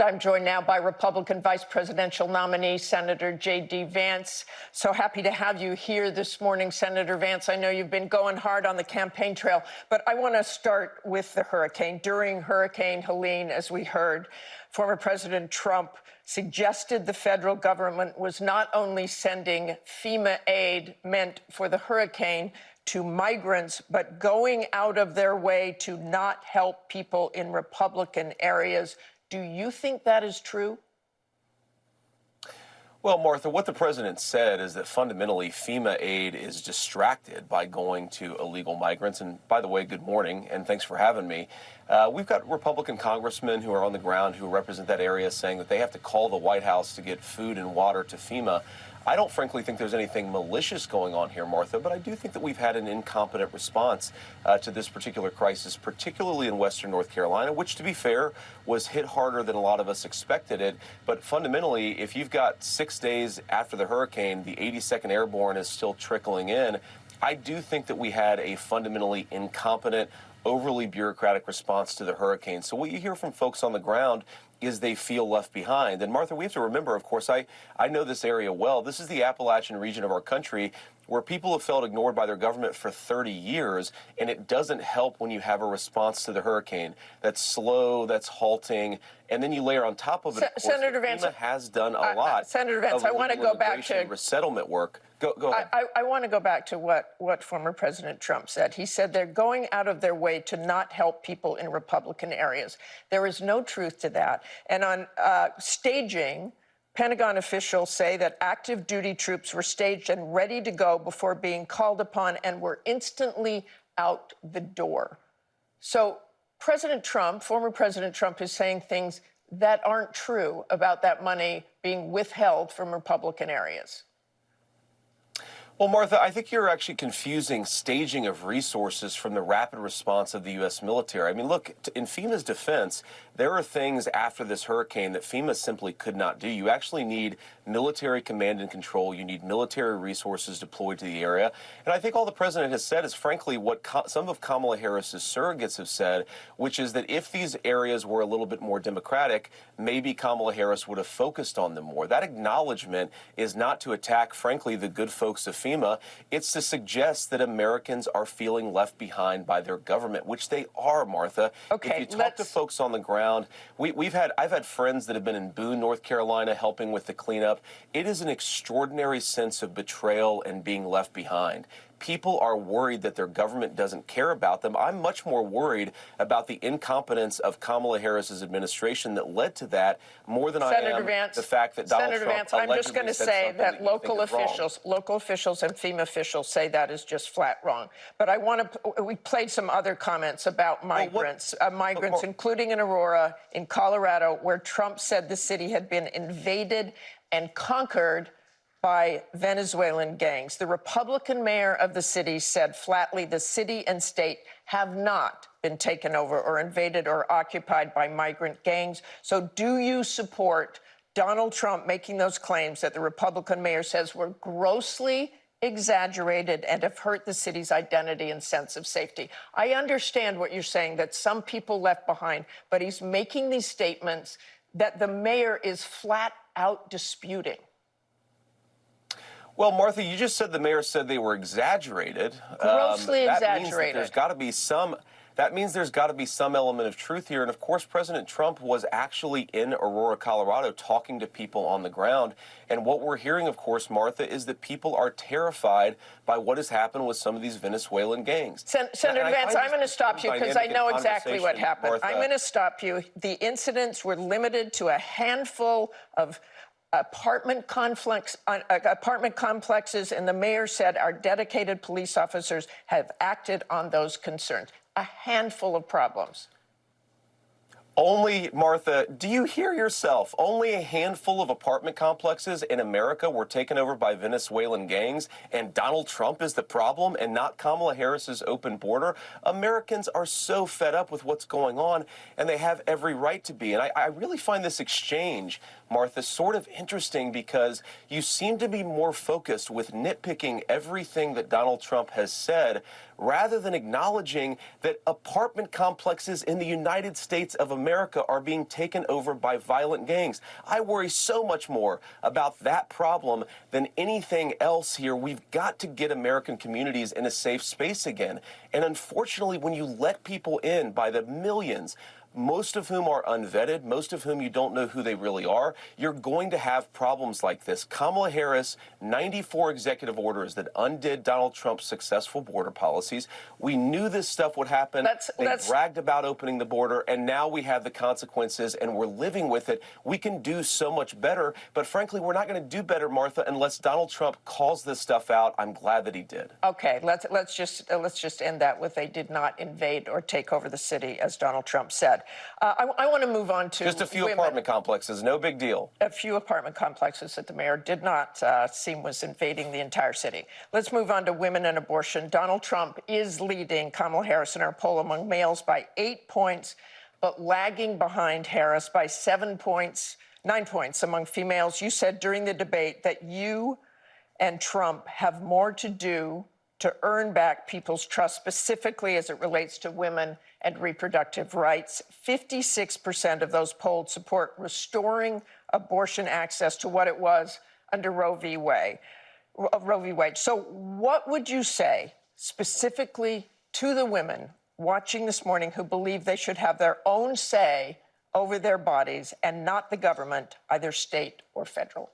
I'm joined now by Republican Vice Presidential nominee, Senator JD Vance. So happy to have you here this morning, Senator Vance. I know you've been going hard on the campaign trail, but I want to start with the hurricane. During Hurricane Helene, as we heard, former President Trump suggested the federal government was not only sending FEMA aid meant for the hurricane to migrants, but going out of their way to not help people in Republican areas. Do you think that is true? Well, Martha, what the president said is that fundamentally FEMA aid is distracted by going to illegal migrants. And by the way, good morning, and thanks for having me. We've got Republican congressmen who are on the ground who represent that area saying that they have to call the White House to get food and water to FEMA. I don't frankly think there's anything malicious going on here, Martha, but I do think that we've had an incompetent response to this particular crisis, particularly in Western North Carolina, which, to be fair, was hit harder than a lot of us expected it. But fundamentally, if you've got 6 days after the hurricane, the 82nd Airborne is still trickling in, I do think that we had a fundamentally incompetent, overly bureaucratic response to the hurricane. So what you hear from folks on the ground is they feel left behind. And Martha, we have to remember, of course, I know this area well. This is the Appalachian region of our country where people have felt ignored by their government for 30 years, and it doesn't help when you have a response to the hurricane that's slow, that's halting, and then you layer on top of it, of course, Senator Vance has done a lot. Senator Vance, I want to go back to resettlement work. Go ahead. I want to go back to what former President Trump said. He said they're going out of their way to not help people in Republican areas. There is no truth to that. And on staging, Pentagon officials say that active duty troops were staged and ready to go before being called upon and were instantly out the door. So President Trump, former President Trump, is saying things that aren't true about that money being withheld from Republican areas. Well, Martha, I think you're actually confusing staging of resources from the rapid response of the U.S. military. I mean, look, in FEMA's defense, there are things after this hurricane that FEMA simply could not do. You actually need military command and control. You need military resources deployed to the area. And I think all the president has said is, frankly, what some of Kamala Harris's surrogates have said, which is that if these areas were a little bit more democratic, maybe Kamala Harris would have focused on them more. That acknowledgement is not to attack, frankly, the good folks of FEMA. It's to suggest that Americans are feeling left behind by their government, which they are, Martha. Okay, if you talk to folks on the ground, I've had friends that have been in Boone, North Carolina, helping with the cleanup. It is an extraordinary sense of betrayal and being left behind. People are worried that their government doesn't care about them. I'm much more worried about the incompetence of Kamala Harris's administration that led to that more than Senator I am Vance, the fact that Donald Senator Trump Vance, I'm just going to say that local officials and FEMA officials say that is just flat wrong. But we played some other comments about migrants, including in Aurora, in Colorado, where Trump said the city had been invaded and conquered by Venezuelan gangs. The Republican mayor of the city said flatly the city and state have not been taken over or invaded or occupied by migrant gangs. So do you support Donald Trump making those claims that the Republican mayor says were grossly exaggerated and have hurt the city's identity and sense of safety? I understand what you're saying, that some people left behind, but he's making these statements that the mayor is flat out disputing. Well, Martha, you just said the mayor said they were exaggerated. Grossly exaggerated. That means there's got to be some element of truth here. And of course, President Trump was actually in Aurora, Colorado, talking to people on the ground. And what we're hearing, of course, Martha, is that people are terrified by what has happened with some of these Venezuelan gangs. Senator Vance, I'm going to stop you because I know exactly what happened. Martha. I'm going to stop you. The incidents were limited to a handful of apartment complexes, and the mayor said our dedicated police officers have acted on those concerns. A handful of problems. Only, Martha, do you hear yourself? Only a handful of apartment complexes in America were taken over by Venezuelan gangs, and Donald Trump is the problem and not Kamala Harris's open border? Americans are so fed up with what's going on, and they have every right to be. And I really find this exchange, Martha, sort of interesting because you seem to be more focused with nitpicking everything that Donald Trump has said rather than acknowledging that apartment complexes in the United States of America America are being taken over by violent gangs. I worry so much more about that problem than anything else here. We've got to get American communities in a safe space again. And unfortunately, when you let people in by the millions, most of whom are unvetted, most of whom you don't know who they really are, you're going to have problems like this. Kamala Harris, 94 executive orders that undid Donald Trump's successful border policies. We knew this stuff would happen. They bragged about opening the border, and now we have the consequences, and we're living with it. We can do so much better, but frankly, we're not going to do better, Martha, unless Donald Trump calls this stuff out. I'm glad that he did. Okay, let's just end that with they did not invade or take over the city, as Donald Trump said. I want to move on to just a few women. Apartment complexes, no big deal. A few apartment complexes that the mayor did not seem was invading the entire city. Let's move on to women and abortion. Donald Trump is leading Kamala Harris in our poll among males by 8 points, but lagging behind Harris by 9 points among females. You said during the debate that you and Trump have more to do to earn back people's trust, specifically as it relates to women and reproductive rights. 56% of those polled support restoring abortion access to what it was under Roe v. Wade. So what would you say specifically to the women watching this morning who believe they should have their own say over their bodies and not the government, either state or federal?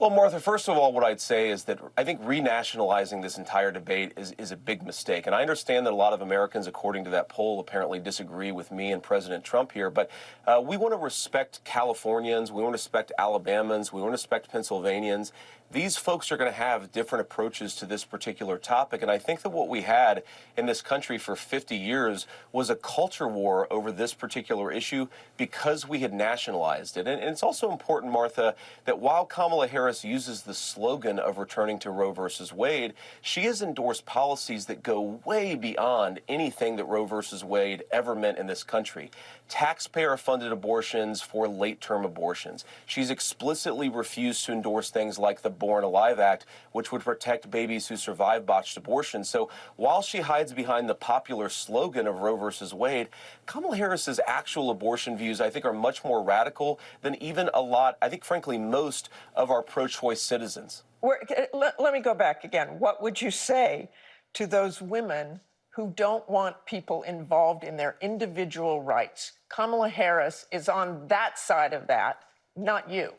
Well, Martha, first of all, what I'd say is that I think renationalizing this entire debate is a big mistake. And I understand that a lot of Americans, according to that poll, apparently disagree with me and President Trump here. But we want to respect Californians. We want to respect Alabamans. We want to respect Pennsylvanians. These folks are going to have different approaches to this particular topic. And I think that what we had in this country for 50 years was a culture war over this particular issue because we had nationalized it. And it's also important, Martha, that while Kamala Harris uses the slogan of returning to Roe versus Wade, she has endorsed policies that go way beyond anything that Roe versus Wade ever meant in this country. Taxpayer-funded abortions for late-term abortions. She's explicitly refused to endorse things like the Born Alive Act, which would protect babies who survive botched abortion. So while she hides behind the popular slogan of Roe versus Wade, Kamala Harris's actual abortion views, I think, are much more radical than even a lot, I think, frankly, most of our pro-choice citizens. Let me go back again. What would you say to those women who don't want people involved in their individual rights? Kamala Harris is on that side of that, not you.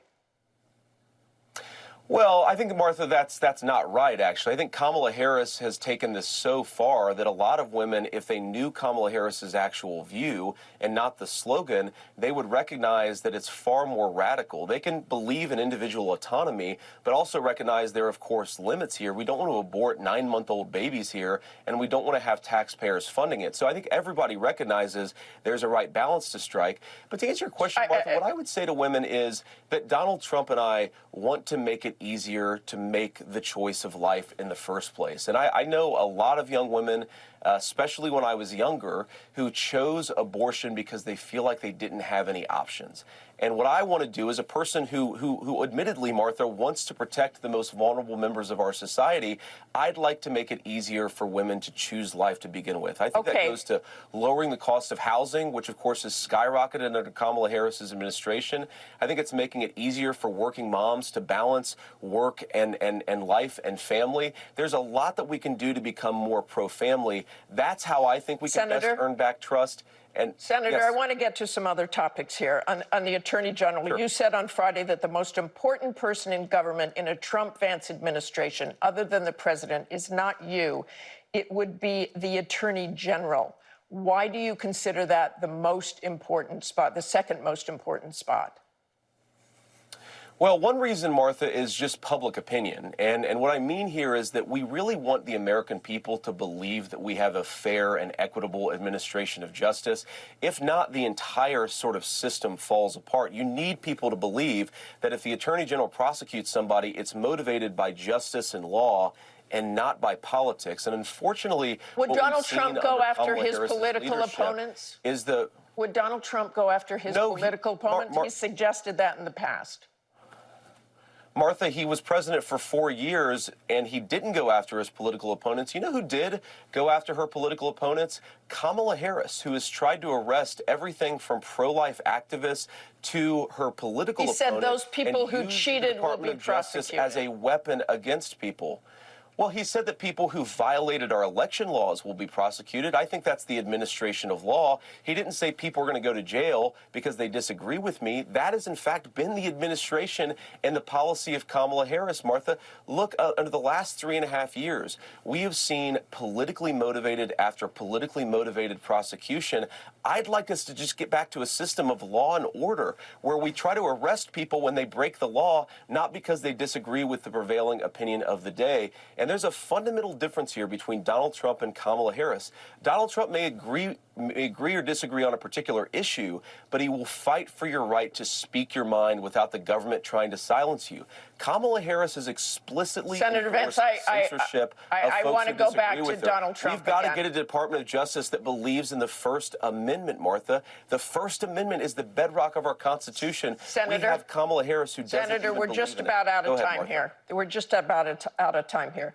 Well, I think, Martha, that's not right, actually. I think Kamala Harris has taken this so far that a lot of women, if they knew Kamala Harris's actual view and not the slogan, they would recognize that it's far more radical. They can believe in individual autonomy, but also recognize there are, of course, limits here. We don't want to abort 9-month-old babies here, and we don't want to have taxpayers funding it. So I think everybody recognizes there's a right balance to strike. But to answer your question, Martha, what I would say to women is that Donald Trump and I want to make it easier to make the choice of life in the first place. And I know a lot of young women, especially when I was younger, who chose abortion because they feel like they didn't have any options. And what I want to do as a person who admittedly, Martha, wants to protect the most vulnerable members of our society, I'd like to make it easier for women to choose life to begin with. I think that goes to lowering the cost of housing, which, of course, has skyrocketed under Kamala Harris's administration. I think it's making it easier for working moms to balance work and life and family. There's a lot that we can do to become more pro-family. That's how I think we can best earn back trust. And Senator, yes. I want to get to some other topics here. On the Attorney General, Sure. You said on Friday that the most important person in government in a Trump-Vance administration, other than the president, is not you. It would be the Attorney General. Why do you consider that the most important spot, the second most important spot? Well, one reason, Martha, is just public opinion. And what I mean here is that we really want the American people to believe that we have a fair and equitable administration of justice. If not, the entire sort of system falls apart. You need people to believe that if the Attorney General prosecutes somebody, it's motivated by justice and law and not by politics. And unfortunately, would Donald Trump go after his political opponents? Would Donald Trump go after his political opponents? He's suggested that in the past. Martha, he was president for 4 years, and he didn't go after his political opponents. You know who did go after her political opponents? Kamala Harris, who has tried to arrest everything from pro-life activists to her political opponents. He said those people who cheated will be prosecuted as a weapon against people. Well, he said that people who violated our election laws will be prosecuted. I think that's the administration of law. He didn't say people are going to go to jail because they disagree with me. That has, in fact, been the administration and the policy of Kamala Harris, Martha. Look, under the last 3.5 years, we have seen politically motivated after politically motivated prosecution. I'd like us to just get back to a system of law and order where we try to arrest people when they break the law, not because they disagree with the prevailing opinion of the day. And there's a fundamental difference here between Donald Trump and Kamala Harris. Donald Trump may agree or disagree on a particular issue, but he will fight for your right to speak your mind without the government trying to silence you. Kamala Harris has explicitly Senator Vance, censorship I want to go back to Donald Trump. We've got to get a Department of Justice that believes in the First Amendment, Martha. The First Amendment is the bedrock of our Constitution. Senator, we have Kamala Harris who doesn't Senator, even we're believe just in about it. out of Go ahead, time Martha. here. We're just about out of time here.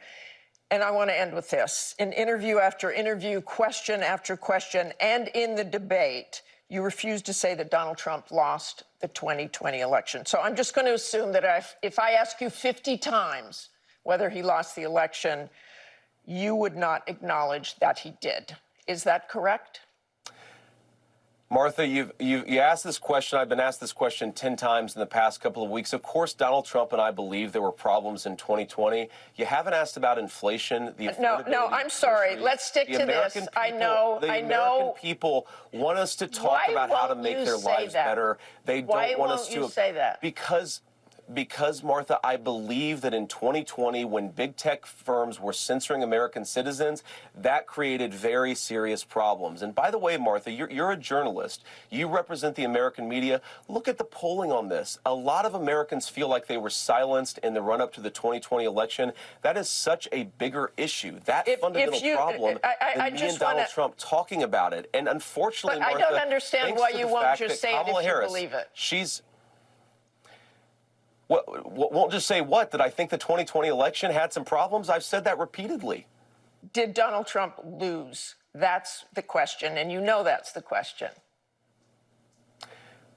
And I want to end with this. In interview after interview, question after question, and in the debate, you refused to say that Donald Trump lost the 2020 election. So I'm just going to assume that if I ask you 50 times whether he lost the election, you would not acknowledge that he did. Is that correct? Martha, you asked this question. I've been asked this question 10 times in the past couple of weeks. Of course, Donald Trump and I believe there were problems in 2020. You haven't asked about inflation. No, I'm sorry. Let's stick to this. I know. The American people want us to talk about how to make their lives better. They don't want us to. Why won't you say that? Because, Martha, I believe that in 2020, when big tech firms were censoring American citizens, that created very serious problems. And by the way, Martha, you're a journalist. You represent the American media. Look at the polling on this. A lot of Americans feel like they were silenced in the run-up to the 2020 election. That is such a bigger issue. That fundamental problem than me and Donald Trump talking about it. And unfortunately, but Martha, I don't understand why you won't just say it if you believe it. Won't just say what? That I think the 2020 election had some problems? I've said that repeatedly. Did Donald Trump lose? That's the question, and you know that's the question.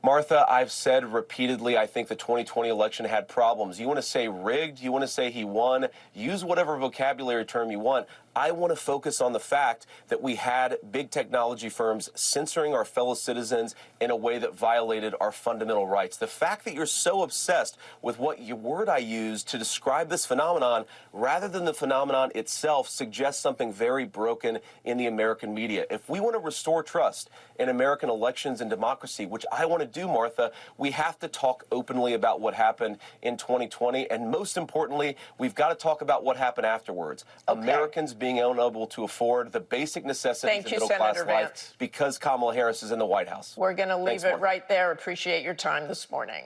Martha, I've said repeatedly, I think the 2020 election had problems. You want to say rigged? You want to say he won? Use whatever vocabulary term you want. I want to focus on the fact that we had big technology firms censoring our fellow citizens in a way that violated our fundamental rights. The fact that you're so obsessed with what word I used to describe this phenomenon rather than the phenomenon itself suggests something very broken in the American media. If we want to restore trust in American elections and democracy, which I want to do, Martha, we have to talk openly about what happened in 2020. And most importantly, we've got to talk about what happened afterwards. Okay. Americans being unable to afford the basic necessities of middle-class life because Kamala Harris is in the White House. We're going to leave it right there. Appreciate your time this morning.